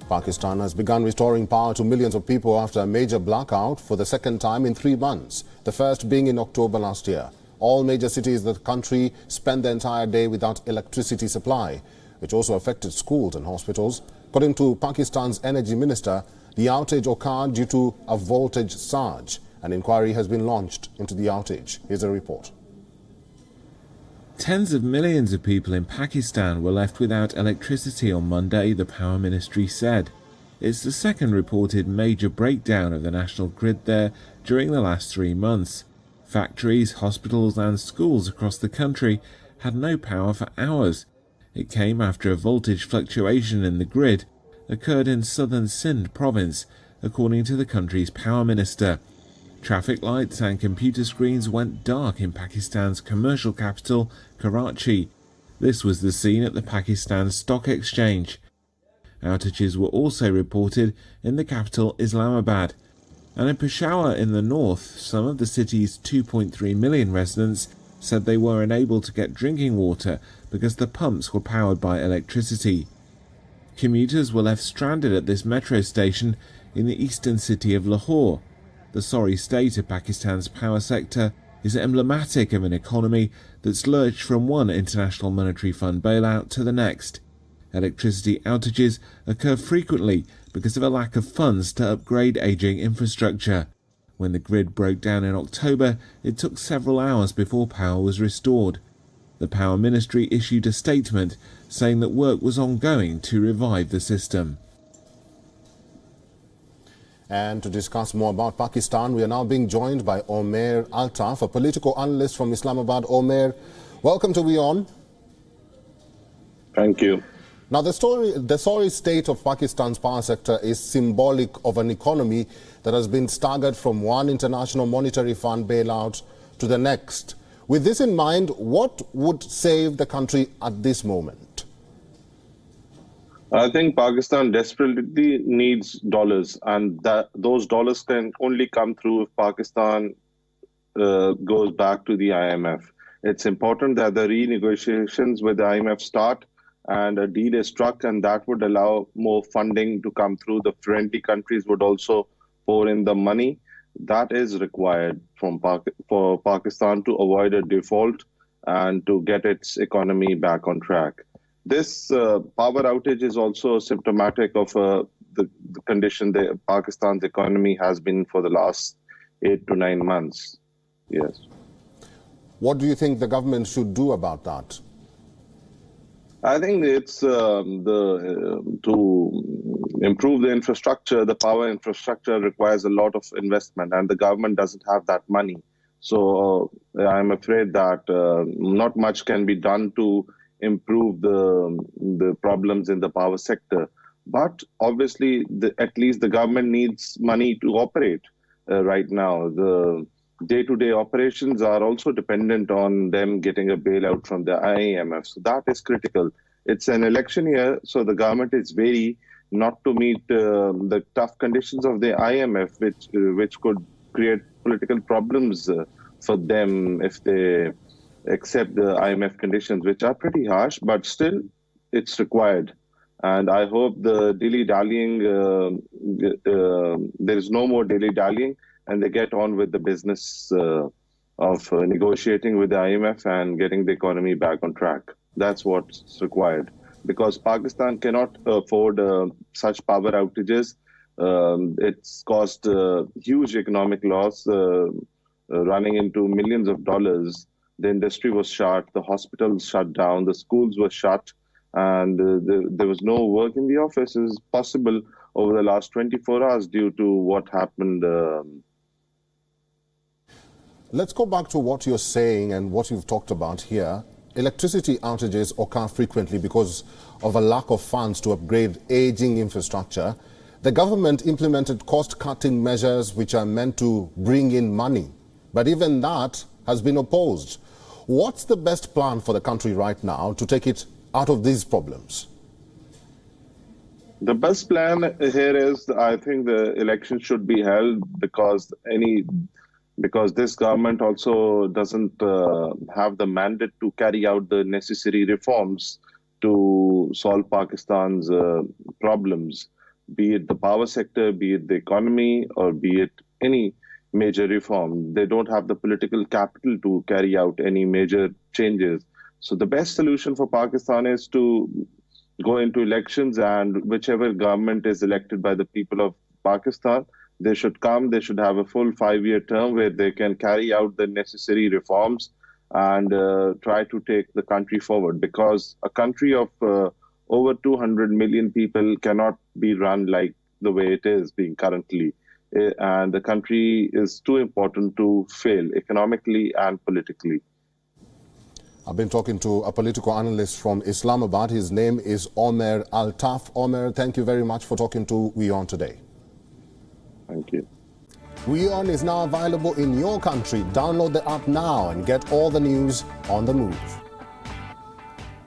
Pakistan has begun restoring power to millions of people after a major blackout for the second time in 3 months, the first being in October last year. All major cities of the country spent the entire day without electricity supply, which also affected schools and hospitals. According to Pakistan's energy minister, the outage occurred due to a voltage surge. An inquiry has been launched into the outage. Here's a report. Tens of millions of people in Pakistan were left without electricity on Monday, the Power Ministry said. It's the second reported major breakdown of the national grid there during the last 3 months. Factories, hospitals and schools across the country had no power for hours. It came after a voltage fluctuation in the grid occurred in southern Sindh province, according to the country's power minister. Traffic lights and computer screens went dark in Pakistan's commercial capital, Karachi. This was the scene at the Pakistan Stock Exchange. Outages were also reported in the capital, Islamabad. And in Peshawar in the north, some of the city's 2.3 million residents said they were unable to get drinking water because the pumps were powered by electricity. Commuters were left stranded at this metro station in the eastern city of Lahore. The sorry state of Pakistan's power sector is emblematic of an economy that's lurched from one International Monetary Fund bailout to the next. Electricity outages occur frequently because of a lack of funds to upgrade aging infrastructure. When the grid broke down in October, it took several hours before power was restored. The Power Ministry issued a statement saying that work was ongoing to revive the system. And to discuss more about Pakistan, we are now being joined by Omer Altaf, a political analyst from Islamabad. Omer, welcome to WION. Thank you. Now, the sorry state of Pakistan's power sector is symbolic of an economy that has been staggered from one International Monetary Fund bailout to the next. With this in mind, what would save the country at this moment? I think Pakistan desperately needs dollars, and those dollars can only come through if Pakistan goes back to the IMF. It's important that the renegotiations with the IMF start and a deal is struck, and that would allow more funding to come through. The friendly countries would also pour in the money. That is required for Pakistan to avoid a default and to get its economy back on track. This power outage is also symptomatic of the condition that Pakistan's economy has been for the last 8 to 9 months. Yes. What do you think the government should do about that? I think it's to improve the infrastructure. The power infrastructure requires a lot of investment, and the government doesn't have that money. So I'm afraid that not much can be done to improve the problems in the power sector. But obviously, at least the government needs money to operate right now. The day-to-day operations are also dependent on them getting a bailout from the IMF. So that is critical. It's an election year, so the government is wary not to meet the tough conditions of the IMF, which could create political problems for them if they accept the IMF conditions, which are pretty harsh, but still it's required. And I hope the dilly-dallying, there is no more dilly-dallying, and they get on with the business of negotiating with the IMF and getting the economy back on track. That's what's required, because Pakistan cannot afford such power outages. It's caused huge economic loss, running into millions of dollars. The industry was shut, the hospitals shut down, the schools were shut, and there was no work in the offices possible over the last 24 hours due to what happened. Let's go back to what you're saying and what you've talked about here. Electricity outages occur frequently because of a lack of funds to upgrade aging infrastructure. The government implemented cost-cutting measures which are meant to bring in money, but even that has been opposed. What's the best plan for the country right now to take it out of these problems? The best plan here is, I think the election should be held because this government also doesn't have the mandate to carry out the necessary reforms to solve Pakistan's problems. be it the power sector, be it the economy, or be it any major reform. They don't have the political capital to carry out any major changes. So the best solution for Pakistan is to go into elections, and whichever government is elected by the people of Pakistan, they should have a full 5-year term where they can carry out the necessary reforms and try to take the country forward, because a country of over 200 million people cannot be run like the way it is being currently. And the country is too important to fail economically and politically. I've been talking to a political analyst from Islamabad. His name is Omer Altaf. Omer, thank you very much for talking to WION today. Thank you. WION is now available in your country. Download the app now and get all the news on the move.